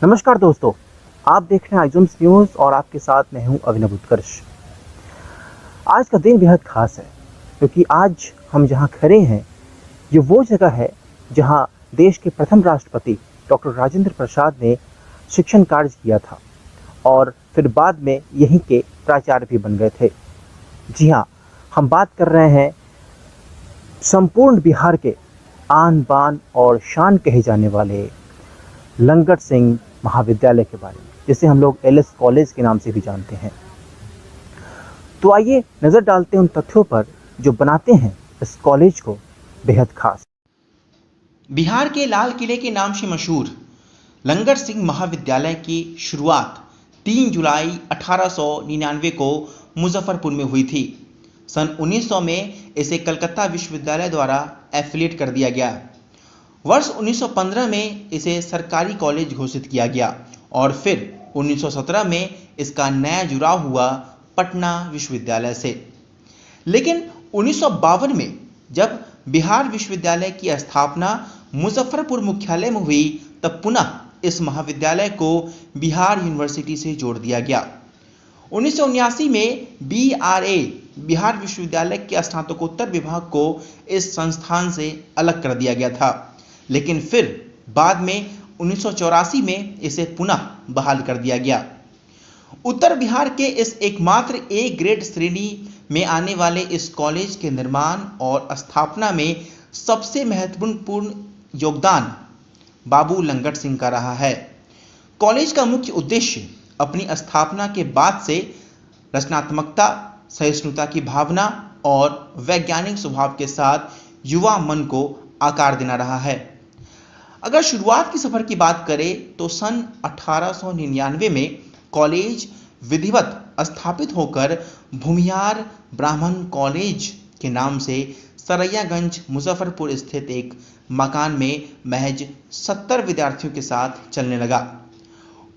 नमस्कार दोस्तों, आप देख रहे हैं आइजम्स न्यूज़ और आपके साथ मैं हूं अभिनव उत्कर्ष। आज का दिन बेहद खास है क्योंकि आज हम जहां खड़े हैं ये वो जगह है जहां देश के प्रथम राष्ट्रपति डॉक्टर राजेंद्र प्रसाद ने शिक्षण कार्य किया था और फिर बाद में यहीं के प्राचार्य भी बन गए थे। जी हाँ, हम बात कर रहे हैं संपूर्ण बिहार के आन बान और शान कहे जाने वाले लंगट सिंह महाविद्यालय के बारे में, जिसे हम लोग एलएस कॉलेज के नाम से भी जानते हैं। तो आइए नजर डालते हैं उन तथ्यों पर जो बनाते हैं इस कॉलेज को बेहद खास। बिहार के लाल किले के नाम से मशहूर लंगट सिंह महाविद्यालय की शुरुआत 3 जुलाई 1899 को मुजफ्फरपुर में हुई थी। सन 1900 में इसे कलकत्ता विश्वविद्यालय द्वारा एफिलिएट कर दिया गया। वर्ष 1915 में इसे सरकारी कॉलेज घोषित किया गया और फिर 1917 में इसका नया जुड़ाव हुआ पटना विश्वविद्यालय से। लेकिन 1952 में जब बिहार विश्वविद्यालय की स्थापना मुजफ्फरपुर मुख्यालय में हुई तब पुनः इस महाविद्यालय को बिहार यूनिवर्सिटी से जोड़ दिया गया। 1979 में BRA बिहार विश्वविद्यालय के स्नातकोत्तर विभाग को इस संस्थान से अलग कर दिया गया था, लेकिन फिर बाद में 1984 में इसे पुनः बहाल कर दिया गया। उत्तर बिहार के इस एकमात्र ए ग्रेड श्रेणी में आने वाले इस कॉलेज के निर्माण और स्थापना में सबसे महत्वपूर्ण योगदान बाबू लंगट सिंह का रहा है। कॉलेज का मुख्य उद्देश्य अपनी स्थापना के बाद से रचनात्मकता, सहिष्णुता की भावना और वैज्ञानिक स्वभाव के साथ युवा मन को आकार देना रहा है। अगर शुरुआत की सफर की बात करें तो सन 1899 में कॉलेज विधिवत स्थापित होकर भूमिहार ब्राह्मण कॉलेज के नाम से सरैयागंज मुजफ्फरपुर स्थित एक मकान में महज 70 विद्यार्थियों के साथ चलने लगा।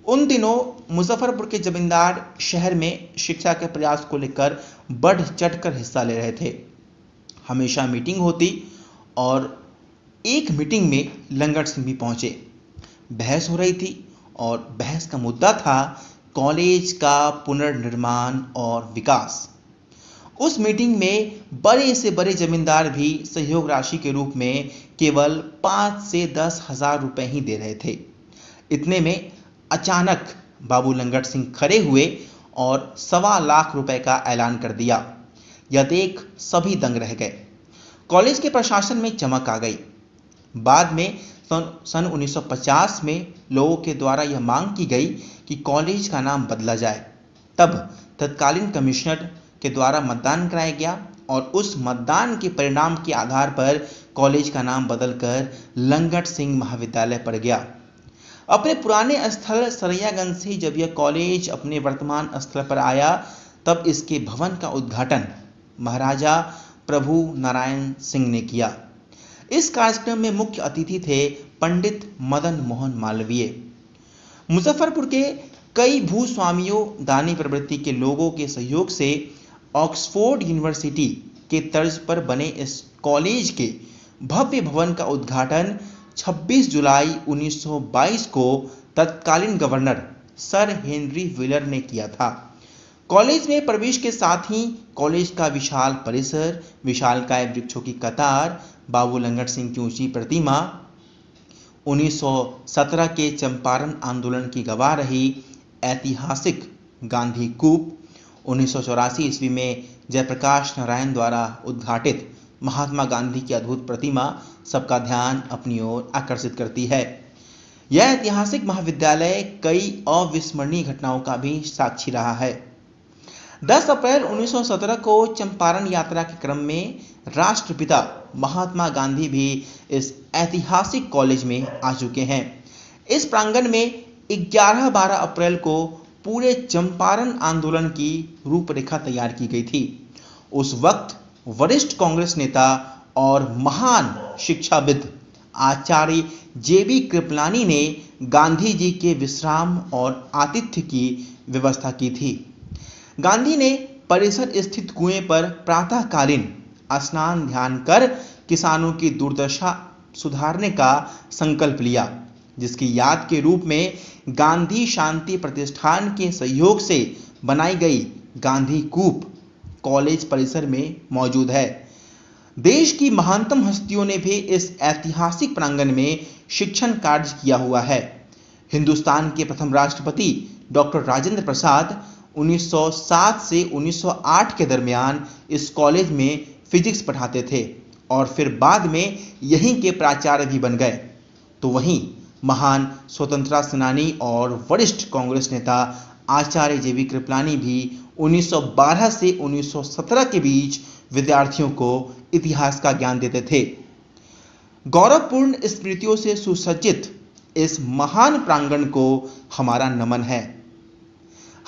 उन दिनों मुजफ्फरपुर के जमींदार शहर में शिक्षा के प्रयास को लेकर बढ़ चढ़कर हिस्सा ले रहे थे। हमेशा मीटिंग होती और एक मीटिंग में लंगट सिंह भी पहुंचे। बहस हो रही थी और बहस का मुद्दा था कॉलेज का पुनर्निर्माण और विकास। उस मीटिंग में बड़े से बड़े जमींदार भी सहयोग राशि के रूप में केवल 5 से 10 हजार रुपए ही दे रहे थे। इतने में अचानक बाबू लंगट सिंह खड़े हुए और 1.25 लाख रुपए का ऐलान कर दिया। यह देख सभी दंग रह गए। कॉलेज के प्रशासन में चमक आ गई। बाद में सन 1950 में लोगों के द्वारा यह मांग की गई कि कॉलेज का नाम बदला जाए। तब तत्कालीन कमिश्नर के द्वारा मतदान कराया गया और उस मतदान के परिणाम के आधार पर कॉलेज का नाम बदलकर लंगट सिंह महाविद्यालय पड़ गया। अपने पुराने स्थल सरैयागंज से जब यह कॉलेज अपने वर्तमान स्थल पर आया तब इसके भवन का उद्घाटन महाराजा प्रभु नारायण सिंह ने किया। इस कार्यक्रम में मुख्य अतिथि थे पंडित मदन मोहन मालवीय। मुजफ्फरपुर के कई भूस्वामियों, दानी प्रवृत्ति के लोगों के सहयोग से ऑक्सफोर्ड यूनिवर्सिटी के तर्ज पर बने इस कॉलेज के भव्य भवन का उद्घाटन 26 जुलाई 1922 को तत्कालीन गवर्नर सर हेनरी व्हीलर ने किया था। कॉलेज में प्रवेश के साथ ही कॉलेज का विशाल परिसर, विशालकाय वृक्षों की कतार, बाबू लंगट सिंह की ऊंची प्रतिमा, 1917 के चंपारण आंदोलन की गवाह रही ऐतिहासिक गांधी कूप, 1984 ईस्वी में जयप्रकाश नारायण द्वारा उद्घाटित महात्मा गांधी की अद्भुत प्रतिमा सबका ध्यान अपनी ओर आकर्षित करती है। यह ऐतिहासिक महाविद्यालय कई अविस्मरणीय घटनाओं का भी साक्षी रहा है। 10 अप्रैल 1917 को चंपारण यात्रा के क्रम में राष्ट्रपिता महात्मा गांधी भी इस ऐतिहासिक कॉलेज में आ चुके हैं। इस प्रांगण में 11-12 अप्रैल को पूरे चंपारण आंदोलन की रूपरेखा तैयार की गई थी। उस वक्त वरिष्ठ कांग्रेस नेता और महान शिक्षाविद आचार्य JB कृपलानी ने गांधी जी के विश्राम और आतिथ्य की व्यवस्था की थी। गांधी ने परिसर स्थित कुएं पर प्रातःकालीन स्नान ध्यान कर किसानों की दुर्दशा सुधारने का संकल्प लिया। जिसकी याद के रूप में गांधी शांति प्रतिष्ठान के सहयोग से बनाई गई गांधी कूप कॉलेज परिसर में मौजूद है। देश की महानतम हस्तियों ने भी इस ऐतिहासिक प्रांगण में शिक्षण कार्य किया हुआ है। हिंदुस्तान के प्रथम राष्ट्रपति डॉक्टर राजेंद्र प्रसाद 1907 से 1908 के दरमियान इस कॉलेज में फिजिक्स पढ़ाते थे और फिर बाद में यहीं के प्राचार्य भी बन गए। तो वहीं महान स्वतंत्रता सेनानी और वरिष्ठ कांग्रेस नेता आचार्य जेवी कृपलानी भी 1912 से 1917 के बीच विद्यार्थियों को इतिहास का ज्ञान देते थे। गौरवपूर्ण स्मृतियों से सुसज्जित इस महान प्रांगण को हमारा नमन है।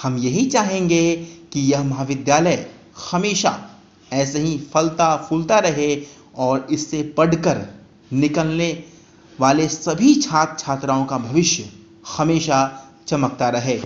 हम यही चाहेंगे कि यह महाविद्यालय हमेशा ऐसे ही फलता फूलता रहे और इससे पढ़कर निकलने वाले सभी छात्र छात्राओं का भविष्य हमेशा चमकता रहे।